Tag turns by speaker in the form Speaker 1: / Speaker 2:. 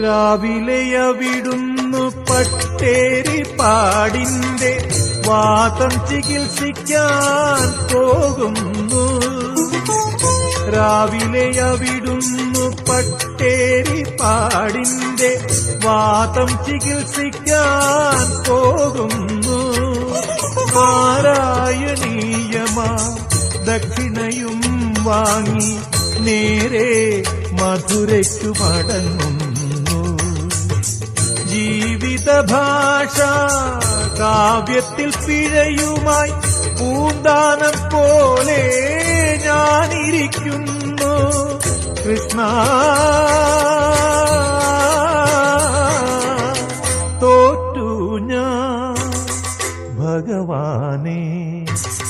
Speaker 1: രാവിലെ അവിടുന്നു പട്ടേരിപ്പാടിന്റെ വാതം ചികിത്സിക്കാൻ പോകുന്നു. രാവിലെ അവിടുന്നു പട്ടേരിപ്പാടിന്റെ വാതം ചികിത്സിക്കാൻ പോകുന്നു. നാരായണീയമാ ദക്ഷിണയും വാങ്ങി നേരെ മധുരയ്ക്കു മടങ്ങുന്നു. ജീവിത ഭാഷ കാവ്യത്തിൽ പിഴയുമായി പൂന്താനം പോലെ ഞാനിരിക്കുന്നു. കൃഷ്ണ